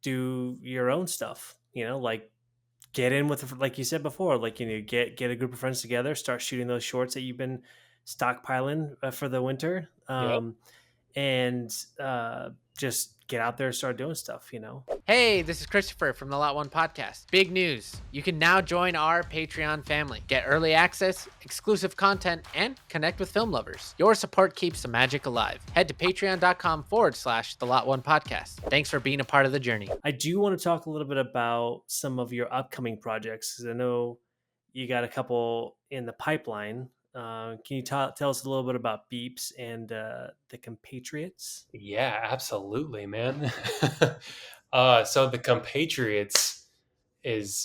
do your own stuff. Like get in with, like you said before, like get a group of friends together, start shooting those shorts that you've been stockpiling for the winter. Yep. And just get out there and start doing stuff. Hey, this is Christopher from the Lot One Podcast. Big news. You can now join our Patreon family. Get early access, exclusive content, and connect with film lovers. Your support keeps the magic alive. Head to patreon.com/the Lot One Podcast. Thanks for being a part of the journey. I do want to talk a little bit about some of your upcoming projects because I know you got a couple in the pipeline. Can you tell us a little bit about Beeps and the Compatriots? Yeah, absolutely, man. So the Compatriots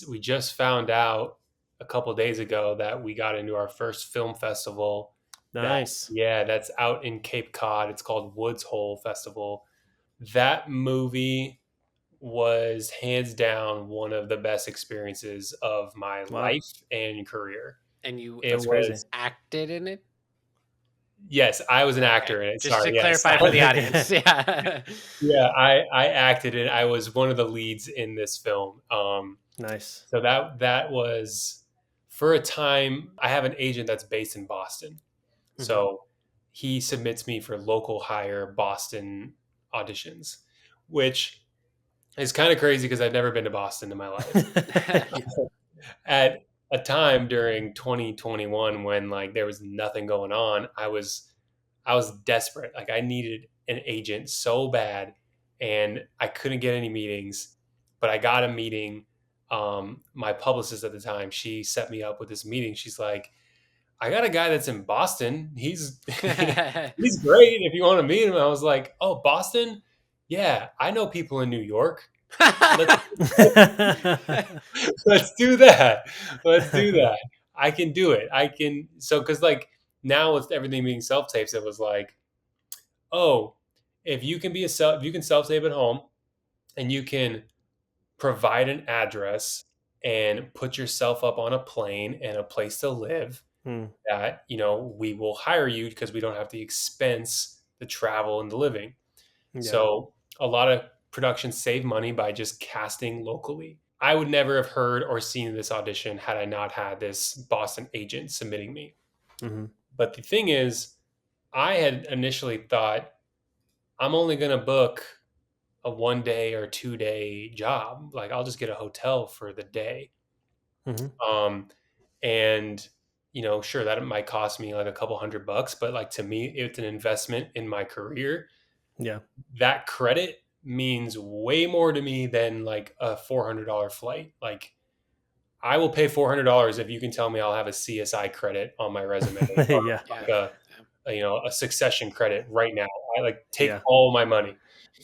we just found out a couple days ago that we got into our first film festival. Nice. That's out in Cape Cod. It's called Woods Hole Festival. That movie was hands down one of the best experiences of my Wow. life and career. And you It That's crazy. was acted in it? Yes, I was an Okay. actor in it. Just Sorry, to yes. clarify for the audience. Yeah. Yeah, I acted in. I was one of the leads in this film. Nice. So that was for a time. I have an agent that's based in Boston, Mhm. so he submits me for local hire Boston auditions, which is kind of crazy because I've never been to Boston in my life. At a time during 2021 when like there was nothing going on, I was desperate. Like I needed an agent so bad and I couldn't get any meetings, but I got a meeting. My publicist at the time, she set me up with this meeting. She's like, I got a guy that's in Boston. He's he's great if you want to meet him. I was like, oh, Boston? Yeah, I know people in New York. Let's let's do that. Let's do that. I can do it. I can. So, because like now with everything being self tapes, it was like, oh, if you can self tape at home and you can provide an address and put yourself up on a plane and a place to live, Hmm. that we will hire you because we don't have to expense the travel and the living. Yeah. So a lot of productions save money by just casting locally. I would never have heard or seen this audition had I not had this Boston agent submitting me. Mhm. But the thing is, I had initially thought I'm only going to book a 1 day or 2 day job. Like I'll just get a hotel for the day. Mm-hmm. And sure, that might cost me like a couple $100, but like to me, it's an investment in my career. Yeah. That credit means way more to me than like a $400 flight. Like I will pay $400 if you can tell me I'll have a CSI credit on my resume, or Yeah. like Yeah. a succession credit right now. I like take Yeah. all my money.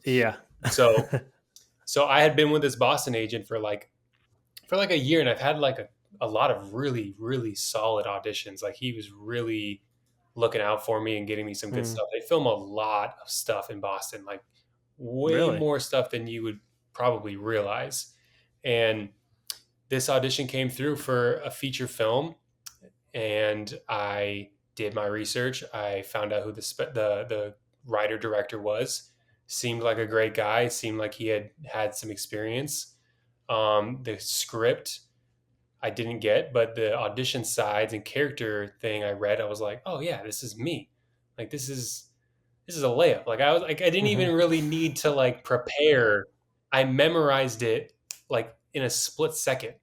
Yeah. So I had been with this Boston agent for like a year, and I've had like a lot of really, really solid auditions. Like he was really looking out for me and getting me some good Mm. stuff. They film a lot of stuff in Boston, like way Really? more stuff than you would probably realize. And this audition came through for a feature film, and I did my research. I found out who the writer director was. Seemed like a great guy. Seemed like he had some experience. The script I didn't get, but the audition sides and character thing I read, I was like, oh yeah, this is me. Like this is a layup. Like I didn't Mm-hmm. even really need to like prepare. I memorized it like in a split second.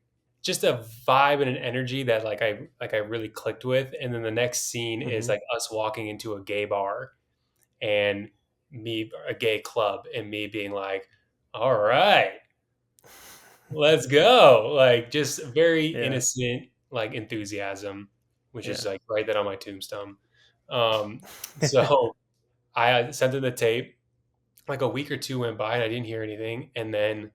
Just a vibe and an energy that like I really clicked with. And then the next scene is Mm-hmm. like us walking into a gay bar and me a gay club and me being like, all right, let's go. Like just very Yeah. innocent like enthusiasm, which Yeah. is like write that on my tombstone. So I sent in the tape. Like a week or two went by and I didn't hear anything. And then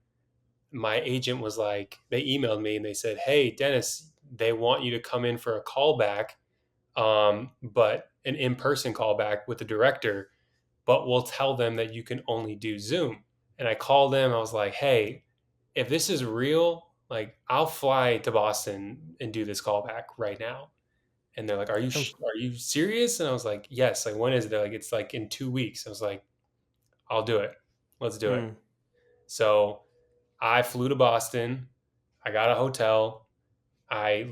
my agent was like, they emailed me and they said, hey, Dennis, they want you to come in for a callback, but an in-person callback with the director, but we'll tell them that you can only do Zoom. And I called them. I was like, hey, if this is real, like I'll fly to Boston and do this callback right now. And they're like, Oh. are you serious? And I was like, yes. Like, when is it? They're like, it's like in 2 weeks. I was like, I'll do it. Let's do it. Mm. So I flew to Boston. I got a hotel. I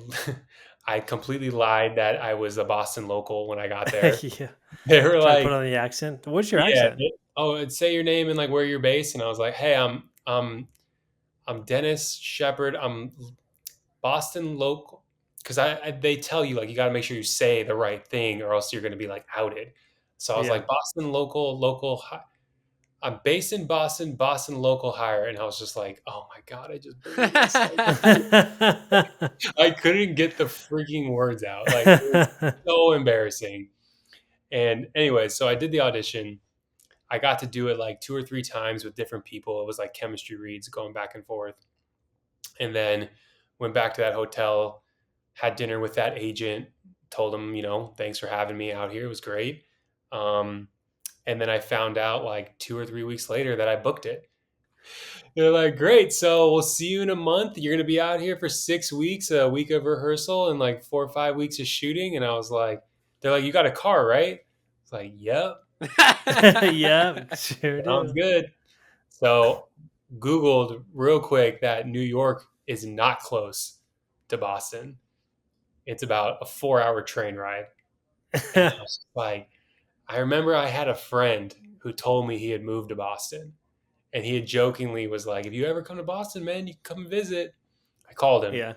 I completely lied that I was a Boston local when I got there. Yeah. They were Try to put like, on the accent. What's your yeah, accent? say your name and like where you're based. And I was like, hey, I'm Dennis Shepherd. I'm Boston local. Because they tell you like you got to make sure you say the right thing or else you're going to be like outed. So I was Yeah. like Boston local. I'm based in Boston, Boston local hire, and I was just like, oh my god, I just buried myself. I couldn't get the freaking words out. Like it was so embarrassing. And anyway, so I did the audition. I got to do it like 2 or 3 times with different people. It was like chemistry reads going back and forth. And then went back to that hotel, had dinner with that agent, told him, thanks for having me out here. It was great. Um, and then I found out like 2 or 3 weeks later that I booked it. They're like, great. So we'll see you in a month. You're going to be out here for 6 weeks, a week of rehearsal and like 4 or 5 weeks of shooting. And I was like, they're like, you got a car, right? It's like, yep. Yeah, sure Sounds do. good. So Googled real quick that New York is not close to Boston. It's about a 4-hour train ride. And I was like, I remember I had a friend who told me he had moved to Boston. And he had jokingly was like, if you ever come to Boston, man, you can come and visit. I called him. Yeah. I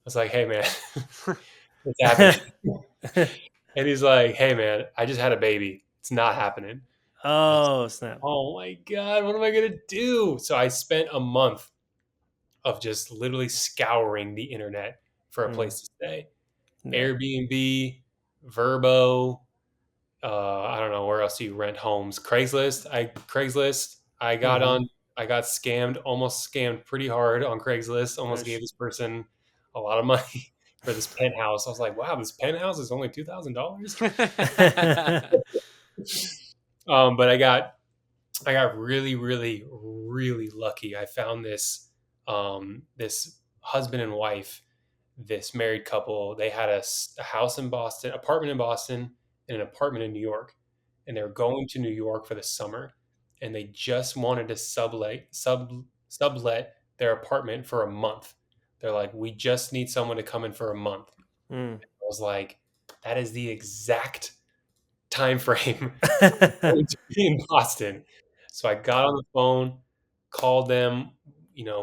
was like, hey, man, what's happening? And he's like, hey, man, I just had a baby. It's not happening. I was Oh, like, snap. oh, my God, what am I going to do? So I spent a month of just literally scouring the internet for a Mm. place to stay. Yeah. Airbnb, Verbo, I don't know where else do you rent homes. Craigslist. I got Mm-hmm. on. I got scammed. Almost scammed pretty hard on Craigslist. Oh, Almost gave this person a lot of money for this penthouse. I was like, wow, this penthouse is only $2,000. But I got really, really, really lucky. I found this husband and wife, this married couple. They had a house in Boston, apartment in Boston, and an apartment in New York, and they were going to New York for the summer, and they just wanted to sublet their apartment for a month. They're like, we just need someone to come in for a month. Mm. I was like, that is the exact time frame I'm going to be in Boston. So I got on the phone. called them.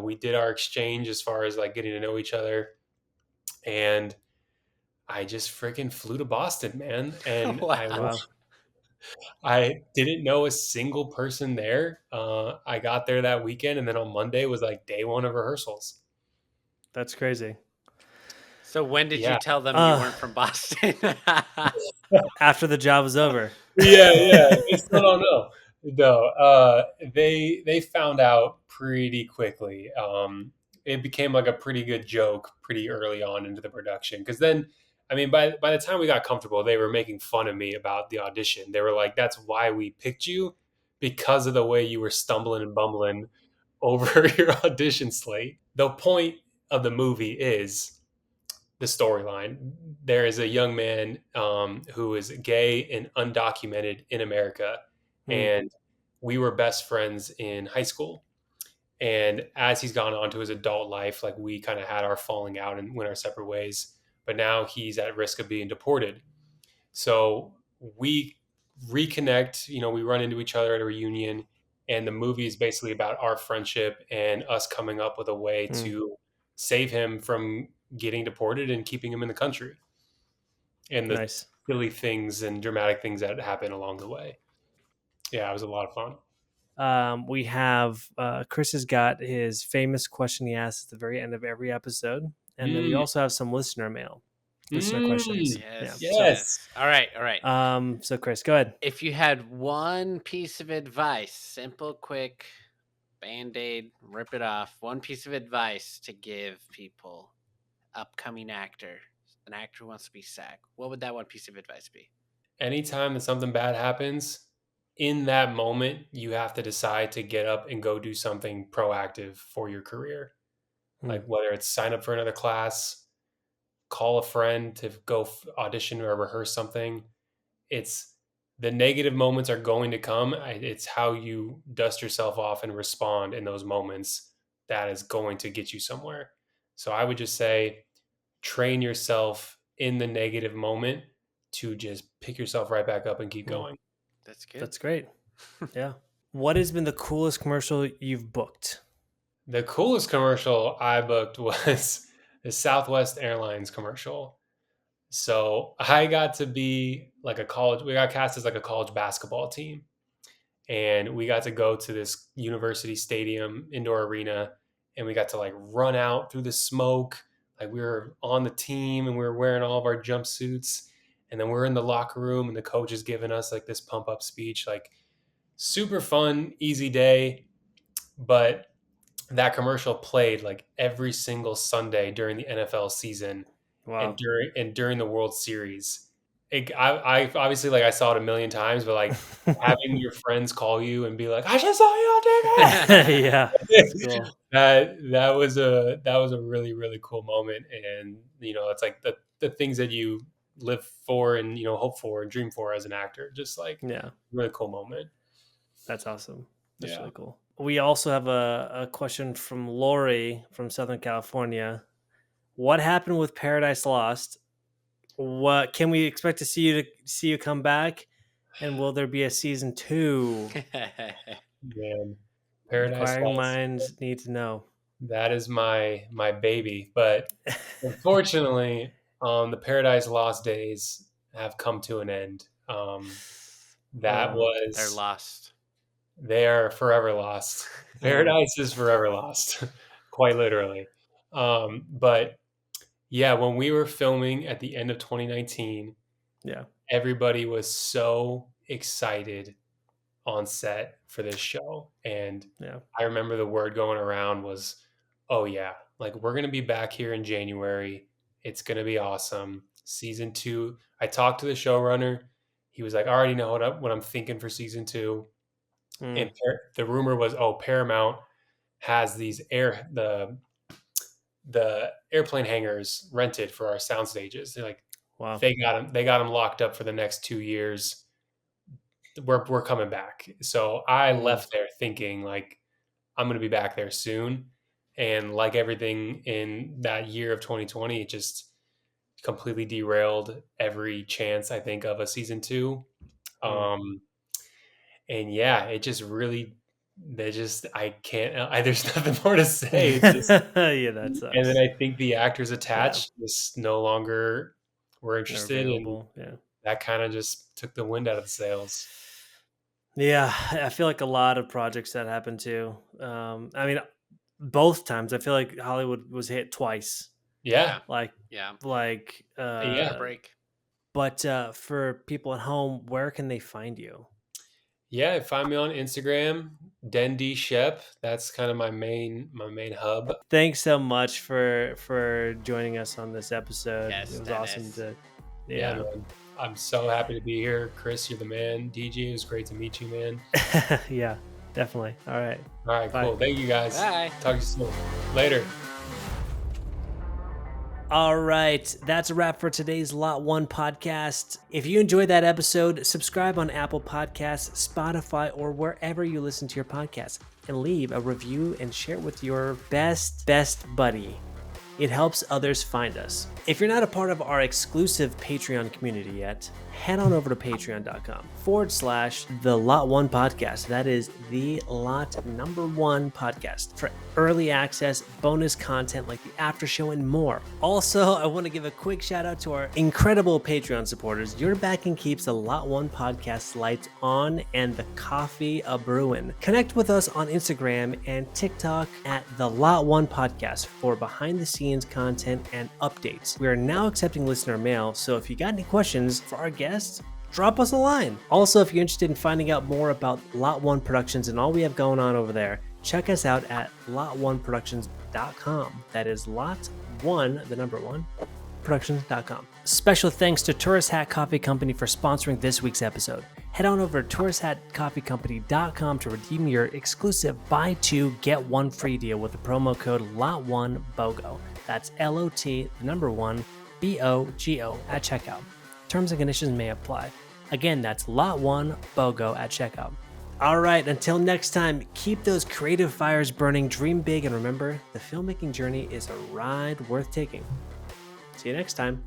We did our exchange as far as like getting to know each other, and I just freaking flew to Boston, man. And Wow. Wow. I didn't know a single person there. I got there that weekend, and then on Monday was like day one of rehearsals. That's crazy. So when did you Yeah. tell them you weren't from Boston? After the job was over. Yeah. They still don't know. No, they found out pretty quickly. It became like a pretty good joke pretty early on into the production, because then, I mean, by the time we got comfortable, they were making fun of me about the audition. They were like, "That's why we picked you, because of the way you were stumbling and bumbling over your audition slate." The point of the movie is the storyline. There is a young man who is gay and undocumented in America, Hmm. and we were best friends in high school. And as he's gone on to his adult life, like we kind of had our falling out and went our separate ways. But now he's at risk of being deported. So we reconnect, we run into each other at a reunion, and the movie is basically about our friendship and us coming up with a way Hmm. to save him from getting deported and keeping him in the country, and the Nice. silly things and dramatic things that happen along the way. Yeah, it was a lot of fun. We have Chris has got his famous question he asks at the very end of every episode, and then we Mm, also have some listener mail, listener questions. mm, Yeah. Yes, So, yes. All right. so Chris, go ahead. If you had one piece of advice, simple, quick, band-aid, rip it off, one piece of advice to give people, upcoming actor, an actor who wants to be SAG, what would that one piece of advice be? Anytime that something bad happens, in that moment, you have to decide to get up and go do something proactive for your career. Hmm. Like whether it's sign up for another class, call a friend to go audition or rehearse something. It's the negative moments are going to come. It's how you dust yourself off and respond in those moments that is going to get you somewhere. So I would just say train yourself in the negative moment to just pick yourself right back up and keep Hmm. going. That's good. That's great. Yeah. What has been the coolest commercial you've booked? The coolest commercial I booked was the Southwest Airlines commercial. So I got to be like we got cast as like a college basketball team. And we got to go to this university stadium indoor arena, and we got to like run out through the smoke. Like we were on the team and we were wearing all of our jumpsuits. And then we're in the locker room, and the coach is giving us like this pump up speech, like super fun, easy day. But that commercial played like every single Sunday during the NFL season and Wow. during the World Series. I obviously like I saw it a million times, but like having your friends call you and be like, "I just saw you on Yeah. That's TV." cool. That was a really really cool moment, and it's like the things that you live for and hope for and dream for as an actor. Just like Yeah. really cool moment. That's awesome. That's Yeah. really cool. We also have a question from Lori from Southern California. What happened with Paradise Lost? What can we expect to see you come back? And will there be a season 2? Man, Paradise Inquiring Lost. minds need to know. That is my baby, but unfortunately, the Paradise Lost days have come to an end. That Oh, They're was lost. they are forever lost. Paradise is forever lost, quite literally. But yeah, when we were filming at the end of 2019, yeah. everybody was so excited on set for this show. And Yeah. I remember the word going around was, oh, yeah, like we're going to be back here in January. It's going to be awesome. Season 2. I talked to the showrunner. He was like, I already know what I'm thinking for season 2. Mm, And the rumor was, oh, Paramount has the airplane hangars rented for our sound stages. They're like, wow. they got them locked up for the next 2 years. We're coming back. So I Mm, left there thinking like I'm going to be back there soon. And like everything in that year of 2020, it just completely derailed every chance I think of a season 2. mm, Um, and yeah, it just really I can't, there's nothing more to say. It's just, Yeah, that and then sucks. I think the actors Yeah, attached just no longer were they're interested, and available. Yeah. that kind of just took the wind out of the sails. Yeah, I feel like a lot of projects that happen too. I mean, both times I feel like Hollywood was hit twice. Yeah, Like, Yeah. Take a yeah, break. but for people at home, where can they find you? yeah. Find me on Instagram, Denis Shep. That's kind of my main hub. Thanks so much for joining us on this episode. Yes, It was awesome Dennis. to, Yeah, yeah, man. I'm so happy to be here. Chris, you're the man. DG, it was great to meet you, man. yeah, definitely. All right, All right, bye. cool. Thank you guys. Bye. Talk to you soon. Later. All right, that's a wrap for today's Lot 1 podcast. If you enjoyed that episode, subscribe on Apple Podcasts, Spotify, or wherever you listen to your podcasts, and leave a review and share it with your best buddy. It helps others find us. If you're not a part of our exclusive Patreon community yet, head on over to patreon.com/the Lot 1 podcast. That is the Lot number 1 podcast for early access, bonus content like the after show, and more. Also, I want to give a quick shout out to our incredible Patreon supporters. Your backing keeps the Lot 1 podcast lights on and the coffee a brewing. Connect with us on Instagram and TikTok at the Lot 1 podcast for behind the scenes content and updates. We are now accepting listener mail, so if you got any questions for our guests, drop us a line. Also, if you're interested in finding out more about Lot 1 Productions and all we have going on over there, check us out at lot1productions.com. That is Lot 1, the number 1, productions.com. Special thanks to Tourist Hat Coffee Company for sponsoring this week's episode. Head on over to touristhatcoffeecompany.com to redeem your exclusive buy 2 get 1 free deal with the promo code LOT1BOGO. That's LOT, the number 1, BOGO at checkout. Terms and conditions may apply. Again, that's Lot1 BOGO at checkout. All right, until next time, keep those creative fires burning, dream big, and remember, the filmmaking journey is a ride worth taking. See you next time.